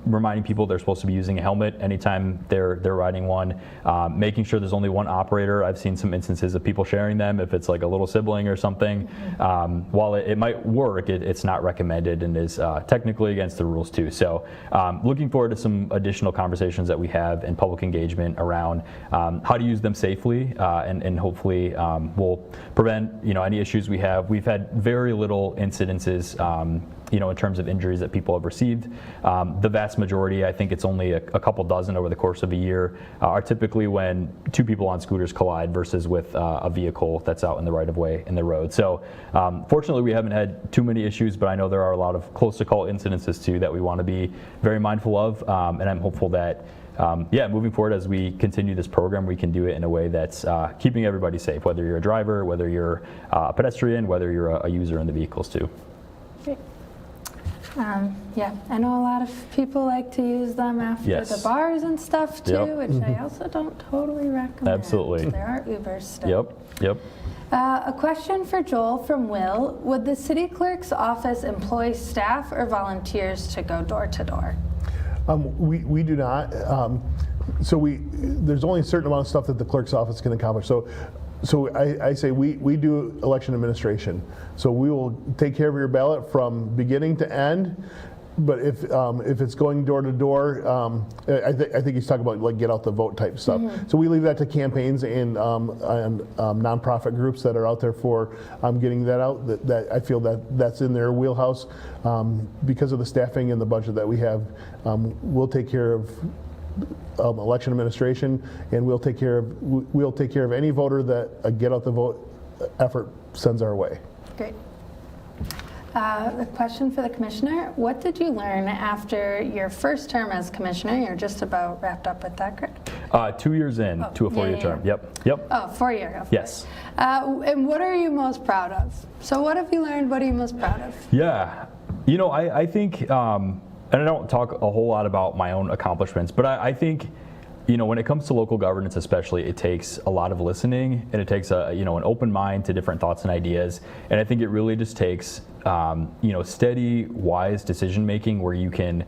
Reminding people they're supposed to be using a helmet anytime they're riding one. Making sure there's only one operator. I've seen some instances of people sharing them if it's like a little sibling or something. While it might work, it's not recommended and is technically against the rules too. So looking forward to some additional conversations that we have in public engagement around how to use them safely, and hopefully we'll prevent any issues we have. We've had very little incidences in terms of injuries that people have received. The vast majority, I think it's only a couple dozen over the course of a year, are typically when two people on scooters collide versus with a vehicle that's out in the right of way in the road. So fortunately we haven't had too many issues, but I know there are a lot of close to call incidences too that we want to be very mindful of, and I'm hopeful that moving forward as we continue this program, we can do it in a way that's keeping everybody safe, whether you're a driver, whether you're a pedestrian, whether you're a user in the vehicles too. Great. I know a lot of people like to use them after the bars and stuff too, which I also don't totally recommend. Absolutely. There are Ubers still. Yep. A question for Joel from Will. Would the city clerk's office employ staff or volunteers to go door to door? We do not. There's only a certain amount of stuff that the clerk's office can accomplish. So I say we do election administration. So we will take care of your ballot from beginning to end. But if it's going door to door, I think he's talking about like get out the vote type stuff. So we leave that to campaigns and nonprofit groups that are out there for getting that out. That I feel that's in their wheelhouse because of the staffing and the budget that we have. We'll take care of election administration, and we'll take care of any voter that a get out the vote effort sends our way. Great. A question for the commissioner. What did you learn after your first term as commissioner? You're just about wrapped up with that, correct? 2 years in to a 4-year term. Yep. Oh, 4 year. Yes. And what are you most proud of? So what have you learned? What are you most proud of? Yeah. I think, and I don't talk a whole lot about my own accomplishments, but I think, when it comes to local governance especially, it takes a lot of listening, and it takes an open mind to different thoughts and ideas. And I think it really just takes steady, wise decision making where you can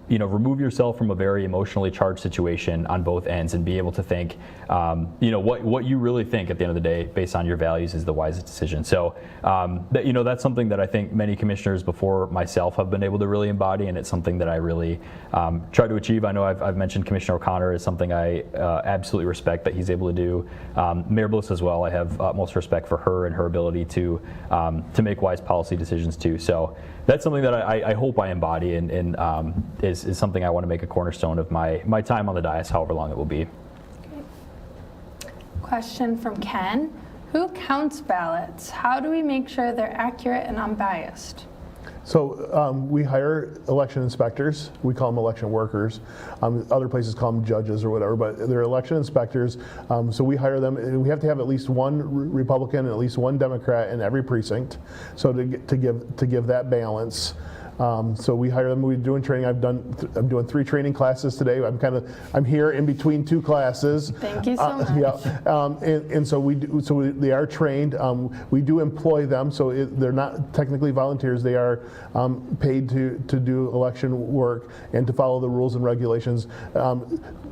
remove yourself from a very emotionally charged situation on both ends and be able to think what you really think at the end of the day based on your values is the wisest decision. So that's something that I think many commissioners before myself have been able to really embody, and it's something that I really try to achieve. I know I've mentioned Commissioner O'Connor is something I absolutely respect that he's able to do. Mayor Bliss as well. I have utmost respect for her and her ability to make wise policy decisions too. So that's something that I hope I embody and is something I want to make a cornerstone of my time on the dais, however long it will be. Okay. Question from Ken. Who counts ballots? How do we make sure they're accurate and unbiased? So we hire election inspectors. We call them election workers. Other places call them judges or whatever, but they're election inspectors. So we hire them, and we have to have at least one Republican and at least one Democrat in every precinct. So to give that balance. So we hire them. We're doing training. I'm doing 3 training classes today. I'm here in between 2 classes. Thank you so much. And so they are trained. We do employ them, so they're not technically volunteers. They are paid to do election work and to follow the rules and regulations.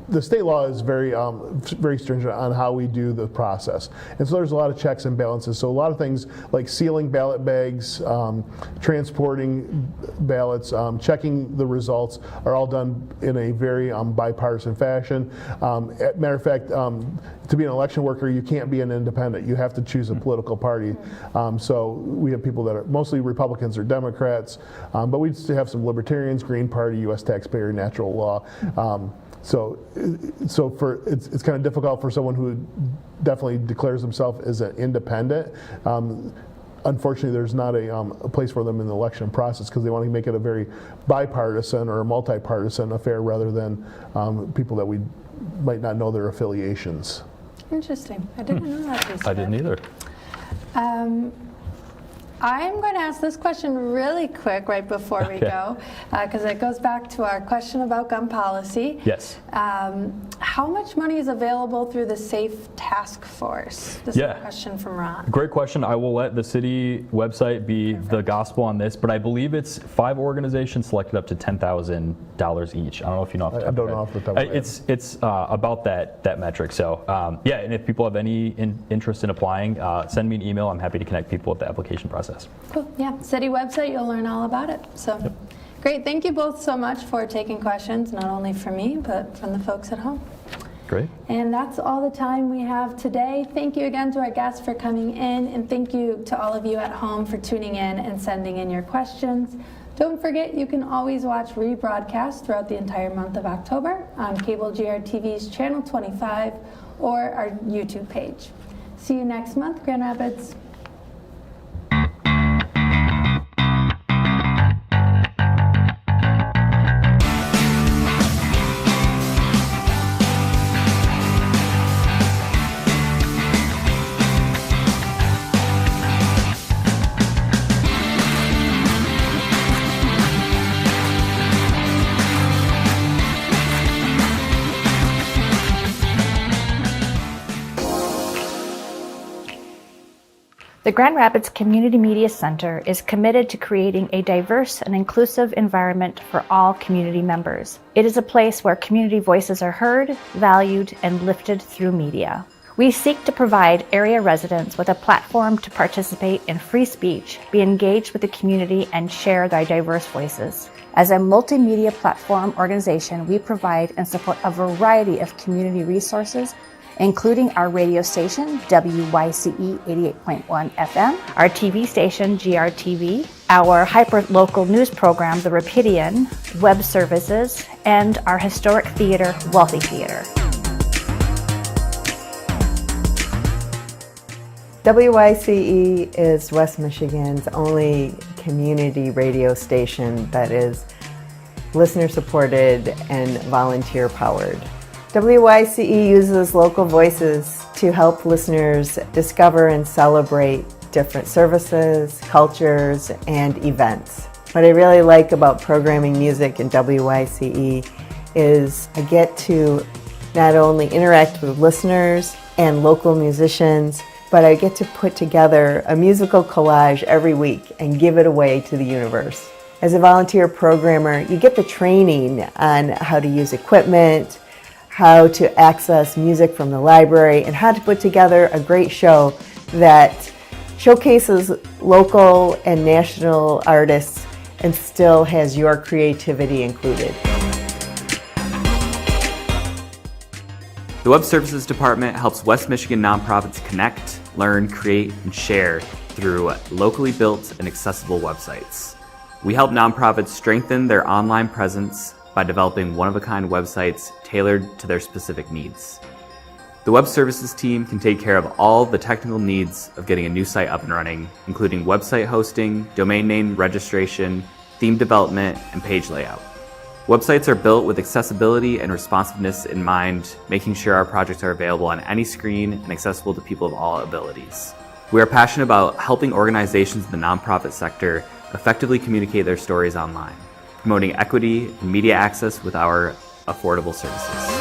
The state law is very stringent on how we do the process, and so there's a lot of checks and balances. So a lot of things like sealing ballot bags, transporting ballots, checking the results are all done in a very bipartisan fashion. Matter of fact, to be an election worker, you can't be an independent. You have to choose a political party. So we have people that are mostly Republicans or Democrats, but we still have some Libertarians, Green Party, U.S. taxpayer, natural law. So it's kind of difficult for someone who definitely declares himself as an independent. Unfortunately, there's not a place for them in the election process because they want to make it a very bipartisan or a multi-partisan affair rather than people that we might not know their affiliations. Interesting. I didn't know that piece. I didn't either. I'm going to ask this question really quick right before we go, because it goes back to our question about gun policy. Yes. How much money is available through the SAFE Task Force? This is a question from Ron. Great question. I will let the city website be the gospel on this, but I believe it's 5 organizations selected up to $10,000 each. I don't know if you know off the top I don't know off the top of my head. It's about that metric. So yeah, and if people have any interest in applying, send me an email. I'm happy to connect people with the application process. Cool. Yeah, city website, you'll learn all about it. So great. Thank you both so much for taking questions, not only from me, but from the folks at home. Great. And that's all the time we have today. Thank you again to our guests for coming in, and thank you to all of you at home for tuning in and sending in your questions. Don't forget, you can always watch rebroadcasts throughout the entire month of October on Cable GRTV's Channel 25 or our YouTube page. See you next month, Grand Rapids. The Grand Rapids Community Media Center is committed to creating a diverse and inclusive environment for all community members. It is a place where community voices are heard, valued, and lifted through media. We seek to provide area residents with a platform to participate in free speech, be engaged with the community, and share their diverse voices. As a multimedia platform organization, we provide and support a variety of community resources, including our radio station, WYCE 88.1 FM, our TV station, GRTV, our hyper-local news program, The Rapidian, web services, and our historic theater, Wealthy Theater. WYCE is West Michigan's only community radio station that is listener-supported and volunteer-powered. WYCE uses local voices to help listeners discover and celebrate different services, cultures, and events. What I really like about programming music in WYCE is I get to not only interact with listeners and local musicians, but I get to put together a musical collage every week and give it away to the universe. As a volunteer programmer, you get the training on how to use equipment, how to access music from the library, and how to put together a great show that showcases local and national artists and still has your creativity included. The Web Services Department helps West Michigan nonprofits connect, learn, create, and share through locally built and accessible websites. We help nonprofits strengthen their online presence by developing one-of-a-kind websites tailored to their specific needs. The Web Services team can take care of all the technical needs of getting a new site up and running, including website hosting, domain name registration, theme development, and page layout. Websites are built with accessibility and responsiveness in mind, making sure our projects are available on any screen and accessible to people of all abilities. We are passionate about helping organizations in the nonprofit sector effectively communicate their stories online, promoting equity and media access with our affordable services.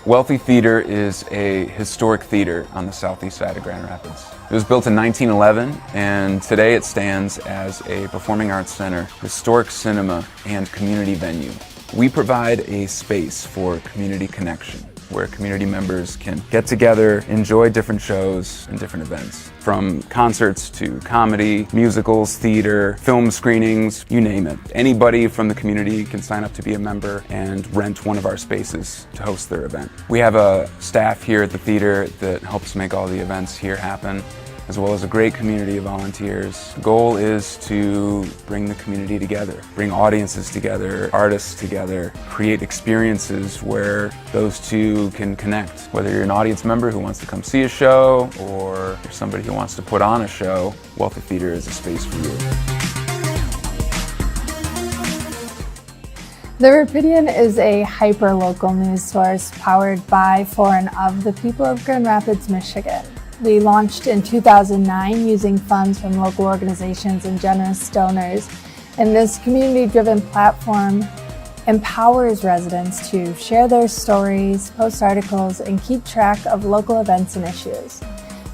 Wealthy Theater is a historic theater on the southeast side of Grand Rapids. It was built in 1911, and today it stands as a performing arts center, historic cinema, and community venue. We provide a space for community connection, where community members can get together, enjoy different shows and different events. From concerts to comedy, musicals, theater, film screenings, you name it. Anybody from the community can sign up to be a member and rent one of our spaces to host their event. We have a staff here at the theater that helps make all the events here happen, as well as a great community of volunteers. The goal is to bring the community together, bring audiences together, artists together, create experiences where those two can connect. Whether you're an audience member who wants to come see a show or you're somebody who wants to put on a show, Wealthy Theater is a space for you. The Rapidian is a hyper-local news source powered by, for, and of the people of Grand Rapids, Michigan. We launched in 2009 using funds from local organizations and generous donors, and this community-driven platform empowers residents to share their stories, post articles, and keep track of local events and issues.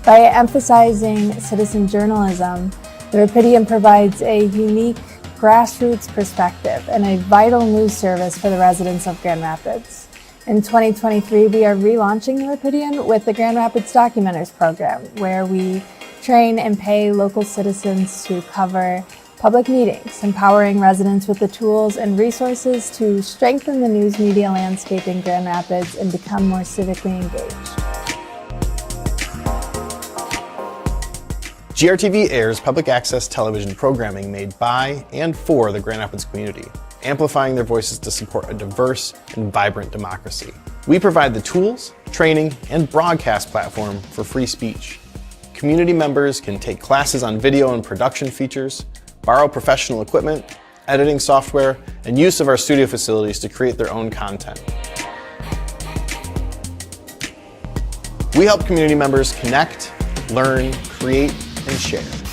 By emphasizing citizen journalism, the Rapidian provides a unique grassroots perspective and a vital news service for the residents of Grand Rapids. In 2023, we are relaunching the Rapidian with the Grand Rapids Documenters program, where we train and pay local citizens to cover public meetings, empowering residents with the tools and resources to strengthen the news media landscape in Grand Rapids and become more civically engaged. GRTV airs public access television programming made by and for the Grand Rapids community, amplifying their voices to support a diverse and vibrant democracy. We provide the tools, training, and broadcast platform for free speech. Community members can take classes on video and production features, borrow professional equipment, editing software, and use of our studio facilities to create their own content. We help community members connect, learn, create, and share.